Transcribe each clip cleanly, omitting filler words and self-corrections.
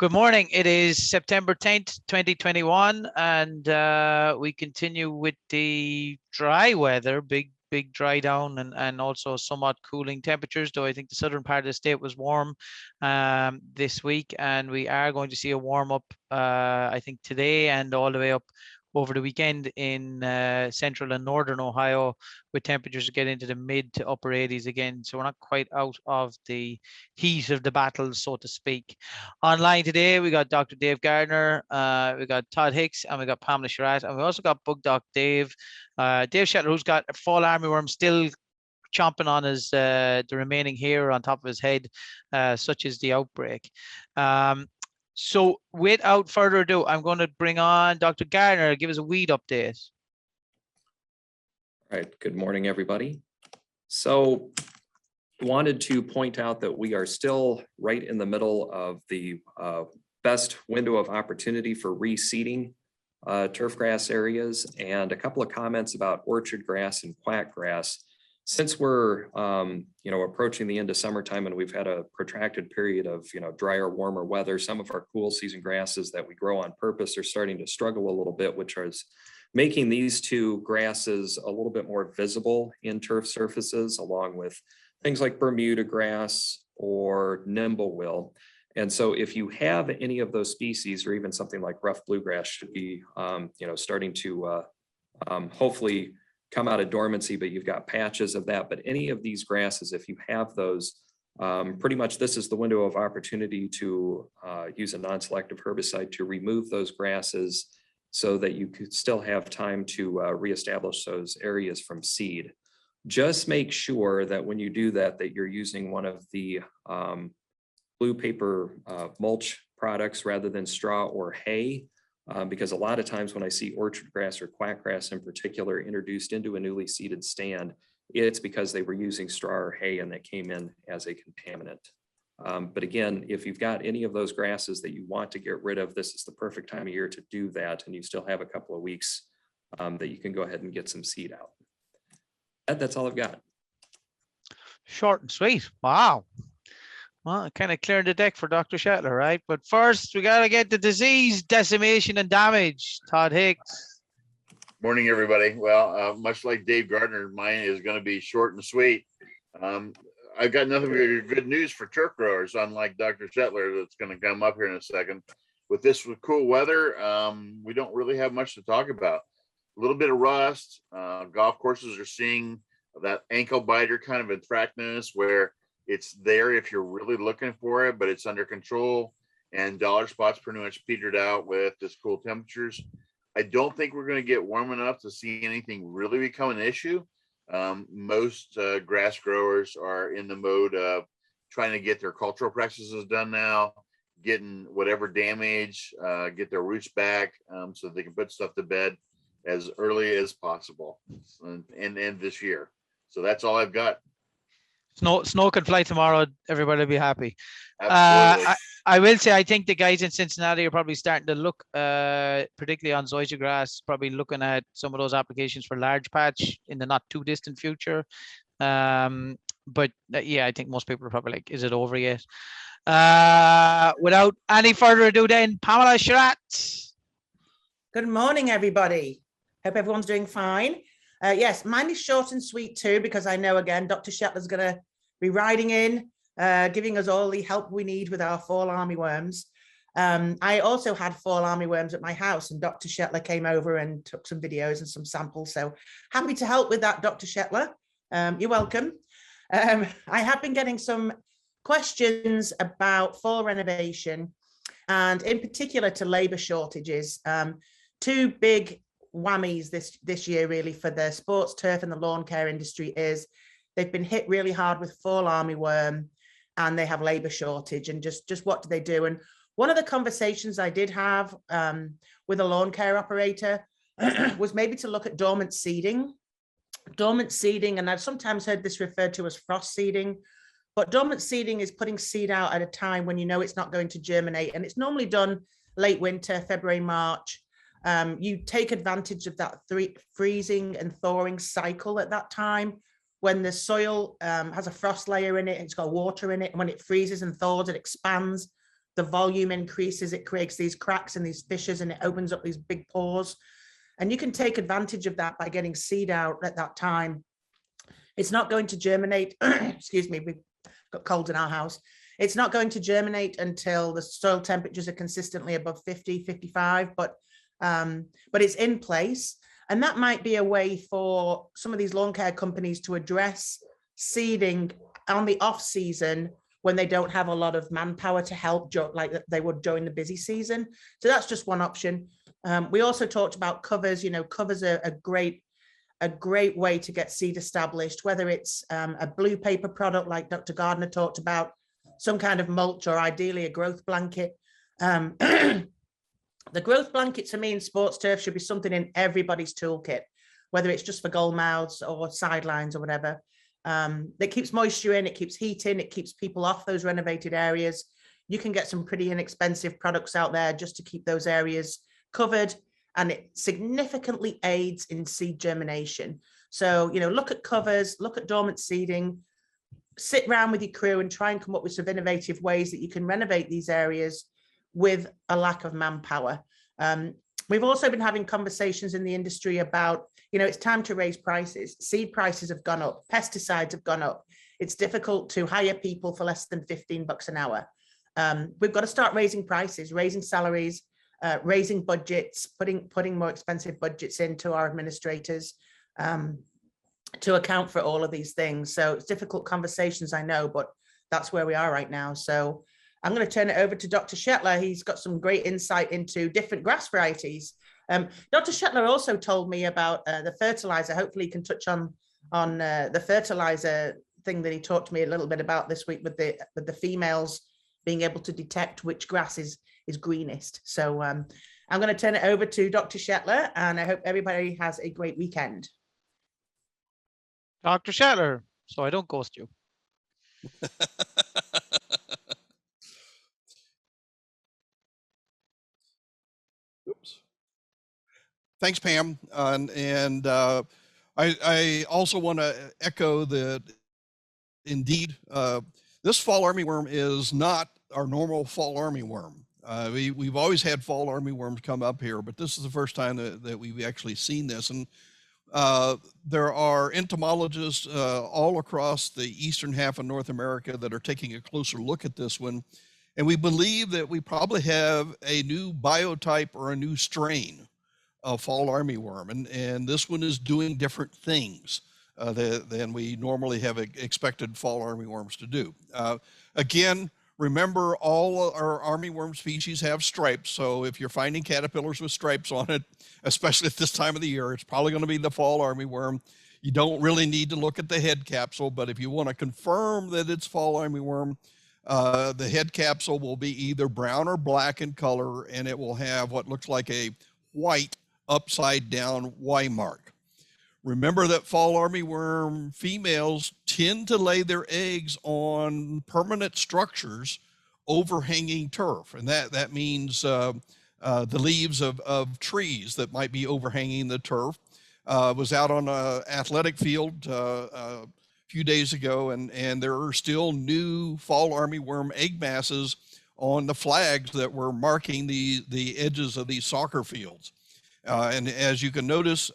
Good morning. It is September 10th, 2021, and we continue with the dry weather, big dry down and also somewhat cooling temperatures, though I think the southern part of the state was warm this week, and we are going to see a warm up, I think, today and all the way up over the weekend in central and northern Ohio, with temperatures get into the mid to upper 80s again. So we're not quite out of the heat of the battle, so to speak. Online today, we got Dr. Dave Gardner, we got Todd Hicks, and we got Pamela Sherratt, and we also got Bug Doc Dave, Dave Shetler, who's got a fall armyworm still chomping on his the remaining hair on top of his head, such as the outbreak. So without further ado, I'm going to bring on Dr. Gardner to give us a weed update. All right, good morning, everybody. So wanted to point out that we are still right in the middle of the best window of opportunity for reseeding turfgrass areas, and a couple of comments about orchard grass and quack grass. Since we're approaching the end of summertime and we've had a protracted period of drier, warmer weather, some of our cool season grasses that we grow on purpose are starting to struggle a little bit, which is making these two grasses a little bit more visible in turf surfaces, along with things like Bermuda grass or nimblewill. And so if you have any of those species, or even something like rough bluegrass, should be starting to hopefully come out of dormancy, but you've got patches of that. But any of these grasses, if you have those, pretty much this is the window of opportunity to use a non-selective herbicide to remove those grasses so that you could still have time to reestablish those areas from seed. Just make sure that when you do that, that you're using one of the blue paper mulch products rather than straw or hay. Because a lot of times when I see orchard grass or quack grass in particular introduced into a newly seeded stand, it's because they were using straw or hay and that came in as a contaminant. But again, if you've got any of those grasses that you want to get rid of, this is the perfect time of year to do that. And you still have a couple of weeks that you can go ahead and get some seed out. That's all I've got. Short and sweet. Wow. Well, kind of clearing the deck for Dr. Shetler, right? But first, we got to get the disease, decimation, and damage. Todd Hicks. Morning, everybody. Well, much like Dave Gardner, mine is going to be short and sweet. I've got nothing but good news for turf growers, unlike Dr. Shetler that's going to come up here in a second. With cool weather, we don't really have much to talk about. A little bit of rust. Golf courses are seeing that ankle biter kind of anthracnose where it's there if you're really looking for it, but it's under control, and dollar spots pretty much petered out with this cool temperatures. I don't think we're going to get warm enough to see anything really become an issue. Most grass growers are in the mode of trying to get their cultural practices done now, getting whatever damage, get their roots back so they can put stuff to bed as early as possible and end this year. So that's all I've got. Snow can fly tomorrow. Everybody will be happy. Absolutely. I will say, I think the guys in Cincinnati are probably starting to look, particularly on zoysia grass, probably looking at some of those applications for large patch in the not too distant future. But yeah, I think most people are probably like, is it over yet? Without any further ado, then Pamela Sherratt. Good morning, everybody. Hope everyone's doing fine. Yes, mine is short and sweet too, because I know, again, Dr. Shetler's going to be riding in, giving us all the help we need with our fall armyworms. I also had fall armyworms at my house, and Dr. Shetler came over and took some videos and some samples. So happy to help with that, Dr. Shetler. You're welcome. I have been getting some questions about fall renovation, and in particular to labour shortages. Two big whammies this year really for the sports turf and the lawn care industry is they've been hit really hard with fall armyworm, and they have labor shortage, and just what do they do? And one of the conversations I did have with a lawn care operator was maybe to look at dormant seeding, and I've sometimes heard this referred to as frost seeding, but dormant seeding is putting seed out at a time when you know it's not going to germinate, and it's normally done late winter, February, March. You take advantage of that freezing and thawing cycle at that time when the soil has a frost layer in it and it's got water in it, and when it freezes and thaws, it expands. the volume increases, it creates these cracks and these fissures, and it opens up these big pores. And you can take advantage of that by getting seed out at that time. It's not going to germinate, excuse me, we've got cold in our house. It's not going to germinate until the soil temperatures are consistently above 50, 55, but it's in place. And that might be a way for some of these lawn care companies to address seeding on the off season when they don't have a lot of manpower to help like they would during the busy season. So that's just one option. We also talked about covers. Covers are a great way to get seed established, whether it's a blue paper product like Dr. Gardner talked about, some kind of mulch, or ideally a growth blanket. The growth blanket to me in sports turf should be something in everybody's toolkit, whether it's just for goal mouths or sidelines or whatever. That keeps moisture in, it keeps heat in, it keeps people off those renovated areas. You can get some pretty inexpensive products out there just to keep those areas covered, and it significantly aids in seed germination. So, look at covers, look at dormant seeding, sit around with your crew and try and come up with some innovative ways that you can renovate these areas with a lack of manpower. We've also been having conversations in the industry about, it's time to raise prices. Seed prices have gone up, pesticides have gone up. It's difficult to hire people for less than $15 an hour. We've got to start raising prices, raising salaries, raising budgets, putting more expensive budgets into our administrators to account for all of these things. So it's difficult conversations, I know, but that's where we are right now. So I'm going to turn it over to Dr. Shetler. He's got some great insight into different grass varieties. Dr. Shetler also told me about the fertilizer. Hopefully he can touch on the fertilizer thing that he talked to me a little bit about this week with the females being able to detect which grass is greenest. So I'm going to turn it over to Dr. Shetler, and I hope everybody has a great weekend. Dr. Shetler, so I don't ghost you. Oops. Thanks, Pam. I also want to echo that indeed, this fall armyworm is not our normal fall armyworm. We've always had fall armyworms come up here, but this is the first time that we've actually seen this. And there are entomologists all across the eastern half of North America that are taking a closer look at this one. And we believe that we probably have a new biotype or a new strain of fall armyworm. And this one is doing different things than we normally have expected fall armyworms to do. Again, remember, all our armyworm species have stripes. So if you're finding caterpillars with stripes on it, especially at this time of the year, it's probably going to be the fall armyworm. You don't really need to look at the head capsule, but if you want to confirm that it's fall armyworm, the head capsule will be either brown or black in color, and it will have what looks like a white upside down Y mark. Remember that fall armyworm females tend to lay their eggs on permanent structures overhanging turf. And that means the leaves of trees that might be overhanging the turf. Was out on an athletic field a few days ago, and there are still new fall armyworm egg masses on the flags that were marking the edges of these soccer fields. And as you can notice,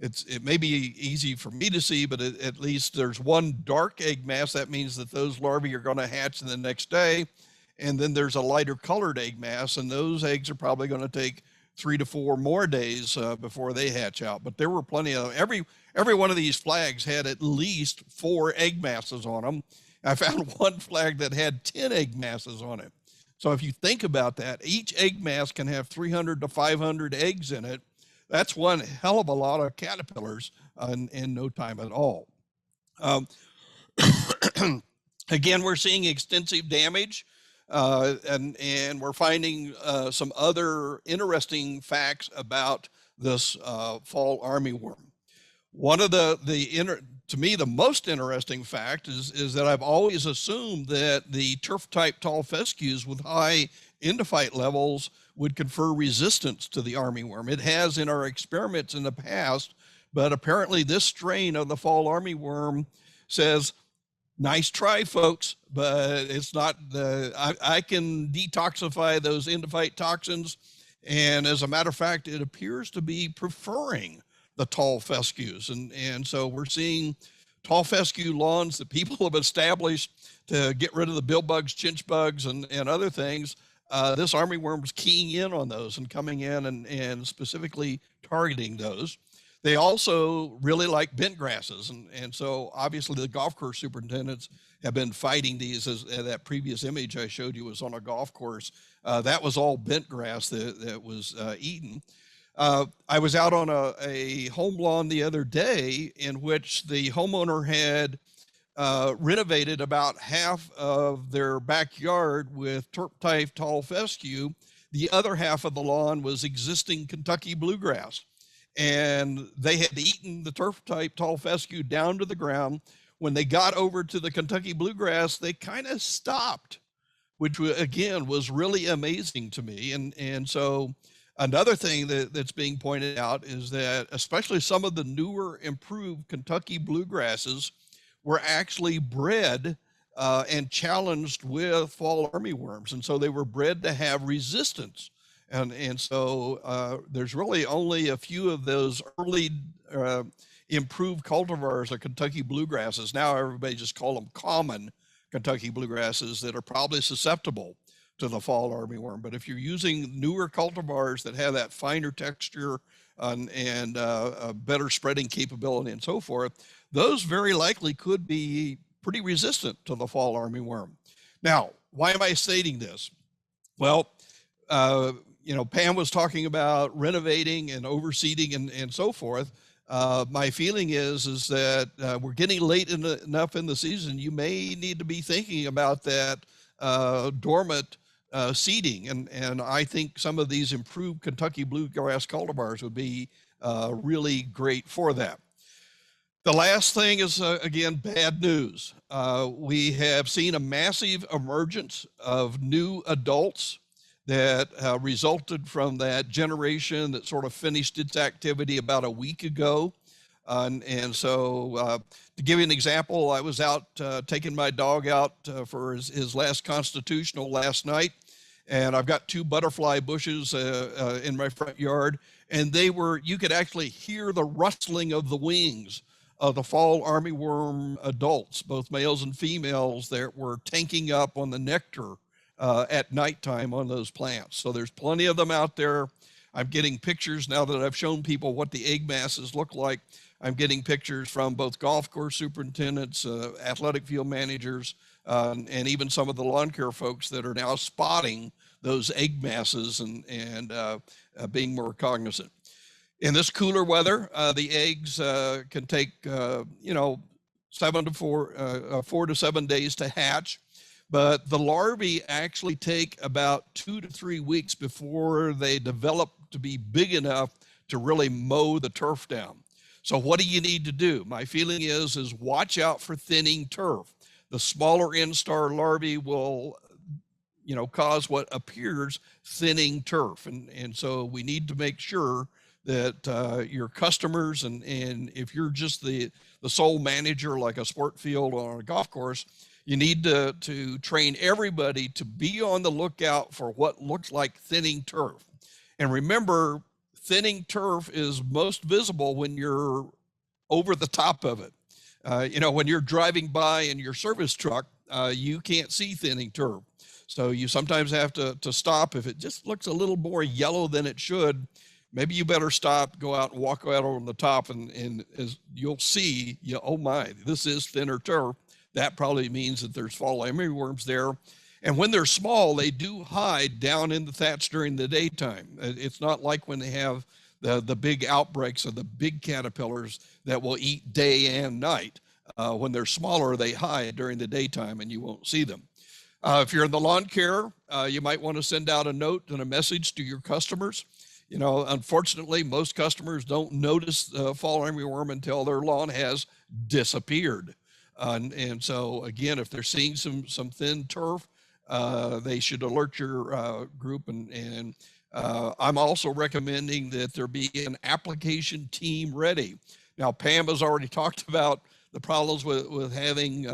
it may be easy for me to see, but at least there's one dark egg mass. That means that those larvae are going to hatch in the next day. And then there's a lighter colored egg mass, and those eggs are probably going to take 3 to 4 more days before they hatch out. But there were plenty of, every one of these flags had at least 4 egg masses on them. I found one flag that had 10 egg masses on it. So if you think about that, each egg mass can have 300 to 500 eggs in it. That's one hell of a lot of caterpillars in no time at all. Again, we're seeing extensive damage, and we're finding some other interesting facts about this fall armyworm. One of to me, the most interesting fact is that I've always assumed that the turf type tall fescues with high endophyte levels would confer resistance to the armyworm. It has in our experiments in the past, but apparently this strain of the fall armyworm says, Nice try, folks, but it's not I can detoxify those endophyte toxins. And as a matter of fact, it appears to be preferring the tall fescues. And so we're seeing tall fescue lawns that people have established to get rid of the bill bugs, chinch bugs, and other things. This armyworm is keying in on those and coming in and specifically targeting those. They also really like bent grasses. And so obviously the golf course superintendents have been fighting these. As that previous image I showed you was on a golf course. That was all bent grass that was eaten. I was out on a home lawn the other day in which the homeowner had renovated about half of their backyard with turf type tall fescue. The other half of the lawn was existing Kentucky bluegrass. And they had eaten the turf type tall fescue down to the ground. When they got over to the Kentucky bluegrass, they kind of stopped, which again was really amazing to me. And so another thing that's being pointed out is that especially some of the newer improved Kentucky bluegrasses were actually bred and challenged with fall armyworms. And so they were bred to have resistance. And so there's really only a few of those early improved cultivars of Kentucky bluegrasses. Now everybody just call them common Kentucky bluegrasses that are probably susceptible to the fall armyworm. But if you're using newer cultivars that have that finer texture and better spreading capability and so forth, those very likely could be pretty resistant to the fall armyworm. Now, why am I stating this? Well, you know, Pam was talking about renovating and overseeding and so forth. My feeling is that we're getting late enough in the season. You may need to be thinking about that dormant seeding. And I think some of these improved Kentucky bluegrass cultivars would be really great for that. The last thing is, again, bad news. We have seen a massive emergence of new adults that resulted from that generation that sort of finished its activity about a week ago. And so to give you an example, I was out taking my dog out for his last constitutional last night. And I've got 2 butterfly bushes in my front yard. And you could actually hear the rustling of the wings of the fall armyworm adults, both males and females, that were tanking up on the nectar at nighttime on those plants. So there's plenty of them out there. I'm getting pictures now that I've shown people what the egg masses look like. I'm getting pictures from both golf course superintendents, athletic field managers, and even some of the lawn care folks that are now spotting those egg masses and being more cognizant. In this cooler weather, the eggs can take, 4 to 7 days to hatch. But the larvae actually take about 2 to 3 weeks before they develop to be big enough to really mow the turf down. So what do you need to do? My feeling is watch out for thinning turf. The smaller instar larvae will, cause what appears thinning turf. And so we need to make sure that your customers, and if you're just the sole manager like a sport field or a golf course, you need to train everybody to be on the lookout for what looks like thinning turf. And remember, thinning turf is most visible when you're over the top of it. When you're driving by in your service truck, you can't see thinning turf. So you sometimes have to stop. If it just looks a little more yellow than it should, maybe you better stop, go out and walk out on the top, and as you'll see, oh my, this is thinner turf. That probably means that there's fall armyworms there. And when they're small, they do hide down in the thatch during the daytime. It's not like when they have the big outbreaks of the big caterpillars that will eat day and night. When they're smaller, they hide during the daytime and you won't see them. If you're in the lawn care, you might want to send out a note and a message to your customers. Unfortunately, most customers don't notice fall armyworm until their lawn has disappeared. And so again, if they're seeing some thin turf, they should alert your group. And I'm also recommending that there be an application team ready. Now, Pam has already talked about the problems with having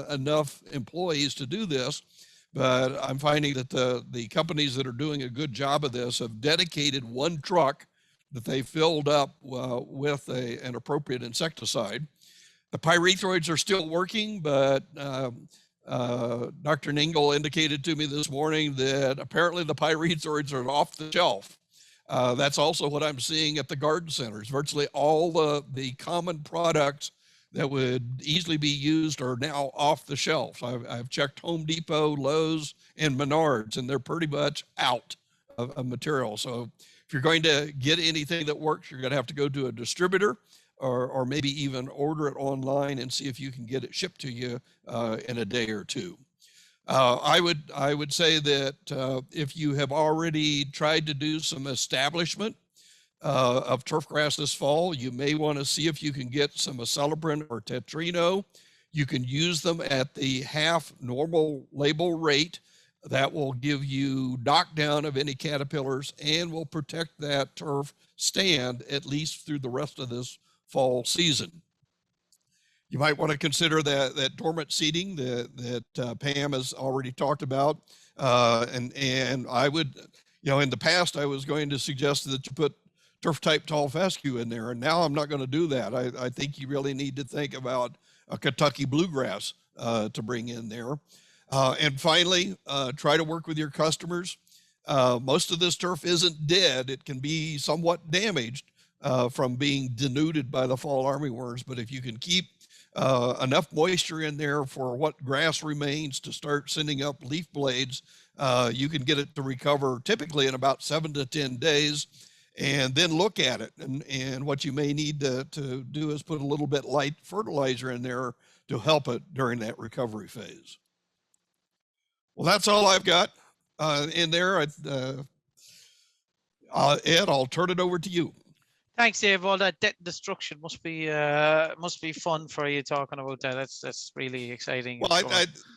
enough employees to do this. But I'm finding that the companies that are doing a good job of this have dedicated one truck that they filled up with an appropriate insecticide. The pyrethroids are still working, but Dr. Ningle indicated to me this morning that apparently the pyrethroids are off the shelf. That's also what I'm seeing at the garden centers. Virtually all the common products that would easily be used are now off the shelf. I've checked Home Depot, Lowe's, and Menards, and they're pretty much out of material. So if you're going to get anything that works, you're going to have to go to a distributor, or maybe even order it online and see if you can get it shipped to you in a day or two. I would say that if you have already tried to do some establishment of turfgrass this fall, you may want to see if you can get some acelepryn or tetrino. You can use them at the half normal label rate. That will give you knockdown of any caterpillars and will protect that turf stand at least through the rest of this fall season. You might want to consider that dormant seeding that Pam has already talked about. And I would, in the past, I was going to suggest that you put turf type tall fescue in there. And now I'm not going to do that. I think you really need to think about a Kentucky bluegrass to bring in there. And finally, try to work with your customers. Most of this turf isn't dead. It can be somewhat damaged from being denuded by the fall armyworms. But if you can keep enough moisture in there for what grass remains to start sending up leaf blades, you can get it to recover typically in about 7 to 10 days, and then look at it. And what you may need to do is put a little bit light fertilizer in there to help it during that recovery phase. Well, that's all I've got in there. Ed, I'll turn it over to you. Thanks, Dave. All that debt destruction must be fun for you talking about that. That's really exciting. Well,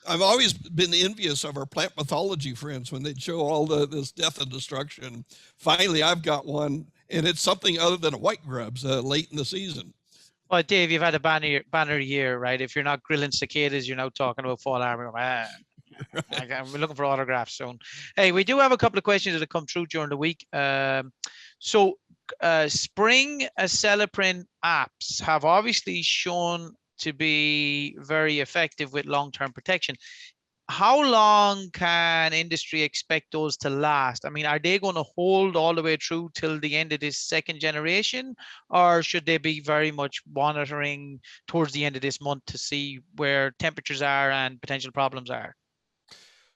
I've always been envious of our plant pathology friends when they'd show all this death and destruction. Finally, I've got one, and it's something other than a white grubs late in the season. Well, Dave, you've had a banner year, right? If you're not grilling cicadas, you're now talking about fall armyworm. I'm looking for autographs soon. Hey, we do have a couple of questions that have come through during the week. Spring acelepryn apps have obviously shown to be very effective with long-term protection. How long can industry expect those to last? I mean, are they going to hold all the way through till the end of this second generation, or should they be very much monitoring towards the end of this month to see where temperatures are and potential problems are?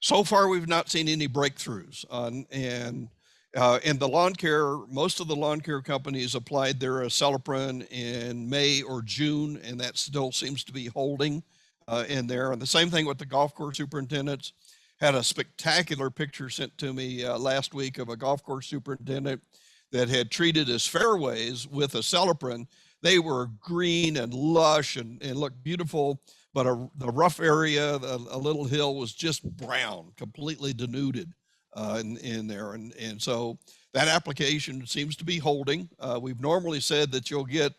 So far, we've not seen any breakthroughs in the lawn care. Most of the lawn care companies applied their acelepryn in May or June, and that still seems to be holding in there. And the same thing with the golf course superintendents. Had a spectacular picture sent to me last week of a golf course superintendent that had treated his fairways with acelepryn. They were green and lush and looked beautiful, but the rough area, a little hill, was just brown, completely denuded in there. And so that application seems to be holding. We've normally said that you'll get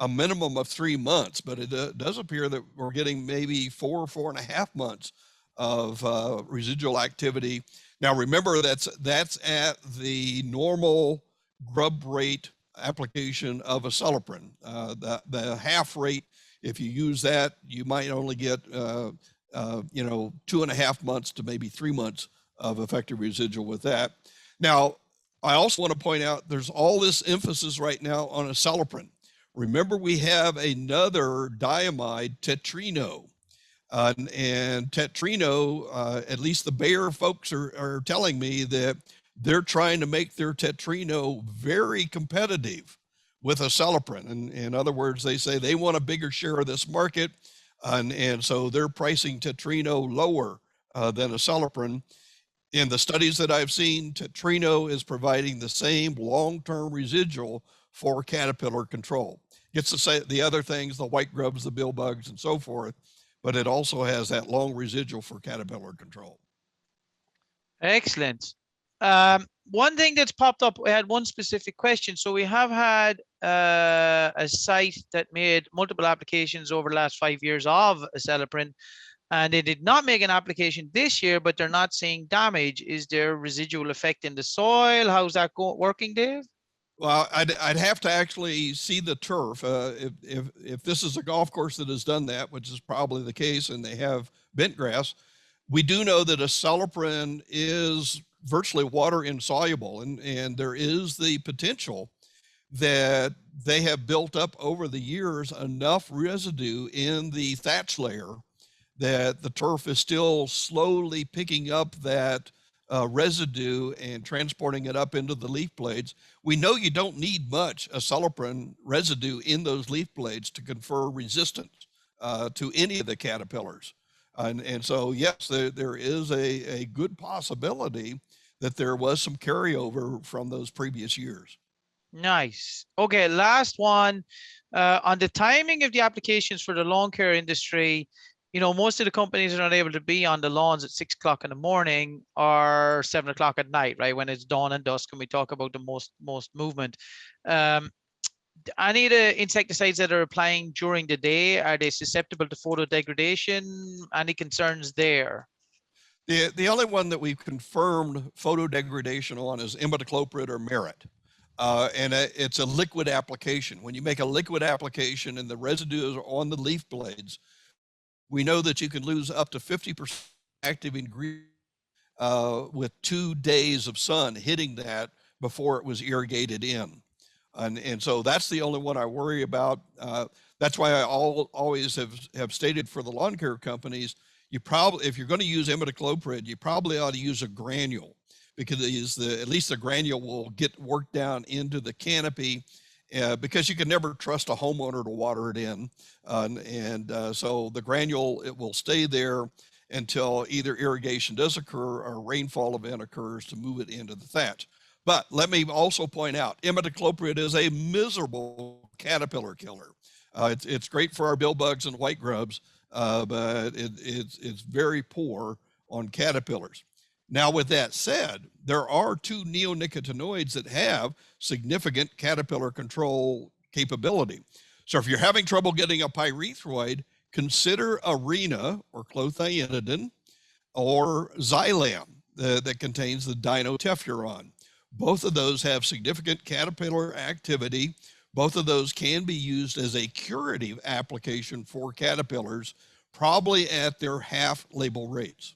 a minimum of 3 months, but it does appear that we're getting maybe 4.5 months of residual activity. Now, remember, that's at the normal grub rate application of acelepryn. The half rate, if you use that, you might only get 2.5 months to maybe 3 months of effective residual with that. Now, I also want to point out there's all this emphasis right now on acelepryn. Remember, we have another diamide, tetrino, and tetrino, at least the Bayer folks are telling me that they're trying to make their tetrino very competitive with acelepryn. And in other words, they say they want a bigger share of this market, and so they're pricing tetrino lower than acelepryn. In the studies that I've seen, tetrino is providing the same long-term residual for caterpillar control. Gets to say the other things, the white grubs, the bill bugs, and so forth, but it also has that long residual for caterpillar control. Excellent. One thing that's popped up, we had one specific question. So we have had a site that made multiple applications over the last 5 years of acelepryn, and they did not make an application this year, but they're not seeing damage. Is there residual effect in the soil? How's that working, Dave? Well, I'd have to actually see the turf. If this is a golf course that has done that, which is probably the case, and they have bent grass, we do know that acelepryn is virtually water insoluble, and there is the potential that they have built up over the years enough residue in the thatch layer that the turf is still slowly picking up that residue and transporting it up into the leaf blades. We know you don't need much acelepryn residue in those leaf blades to confer resistance to any of the caterpillars. And so, yes, there is a good possibility that there was some carryover from those previous years. Nice. Okay, last one. On the timing of the applications for the lawn care industry, you know, most of the companies are not able to be on the lawns at 6 o'clock in the morning or 7 o'clock at night, right? When it's dawn and dusk, and we talk about the most movement. Any of the insecticides that are applying during the day, are they susceptible to photo degradation? Any concerns there? The only one that we've confirmed photo degradation on is imidacloprid or merit. And it's a liquid application. When you make a liquid application and the residues are on the leaf blades, we know that you can lose up to 50% active ingredient with 2 days of sun hitting that before it was irrigated in. And so that's the only one I worry about. That's why I always have stated for the lawn care companies, you probably, if you're going to use imidacloprid, you probably ought to use a granule, because at least the granule will get worked down into the canopy, because you can never trust a homeowner to water it in. So the granule, it will stay there until either irrigation does occur or a rainfall event occurs to move it into the thatch. But let me also point out, imidacloprid is a miserable caterpillar killer. It's great for our bill bugs and white grubs, but it's very poor on caterpillars. Now, with that said, there are 2 neonicotinoids that have significant caterpillar control capability. So if you're having trouble getting a pyrethroid, consider Arena or clothianidin or Xylam that contains the dinoteffuron. Both of those have significant caterpillar activity. Both of those can be used as a curative application for caterpillars, probably at their half label rates.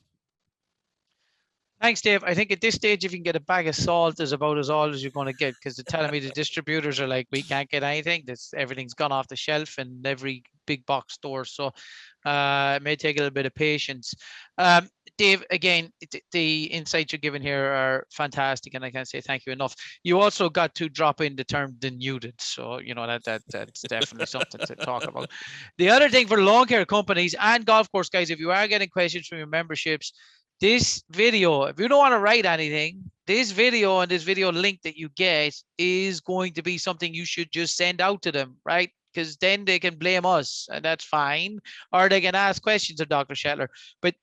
Thanks, Dave. I think at this stage, if you can get a bag of salt, is about as all as you're going to get, because they're telling me the distributors are like, we can't get anything. Everything's gone off the shelf in every big box store. So it may take a little bit of patience. Dave, again, the insights you're giving here are fantastic, and I can't say thank you enough. You also got to drop in the term denuded, so you know that's definitely something to talk about. The other thing for lawn care companies and golf course guys, if you are getting questions from your memberships, this video, if you don't want to write anything, this video and this video link that you get is going to be something you should just send out to them, right? Because then they can blame us, and that's fine, or they can ask questions of Dr. Shetler. But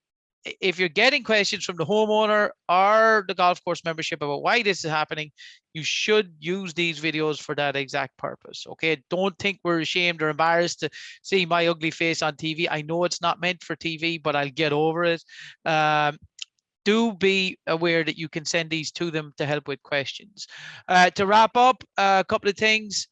if you're getting questions from the homeowner or the golf course membership about why this is happening, you should use these videos for that exact purpose. Okay, don't think we're ashamed or embarrassed to see my ugly face on TV. I know it's not meant for TV, but I'll get over it. Do be aware that you can send these to them to help with questions. To wrap up, a couple of things.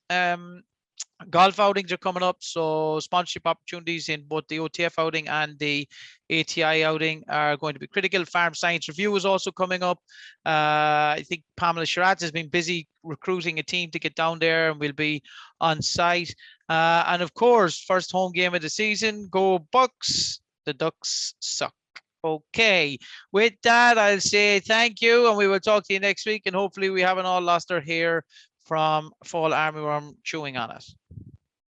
Golf outings are coming up, so sponsorship opportunities in both the OTF outing and the ATI outing are going to be critical. Farm Science Review is also coming up. I think Pamela Sharatz has been busy recruiting a team to get down there, and we'll be on site. And of course, first home game of the season, go Bucks. The Ducks suck. Okay, with that, I'll say thank you, and we will talk to you next week, and hopefully we haven't all lost our hair from fall armyworm chewing on it.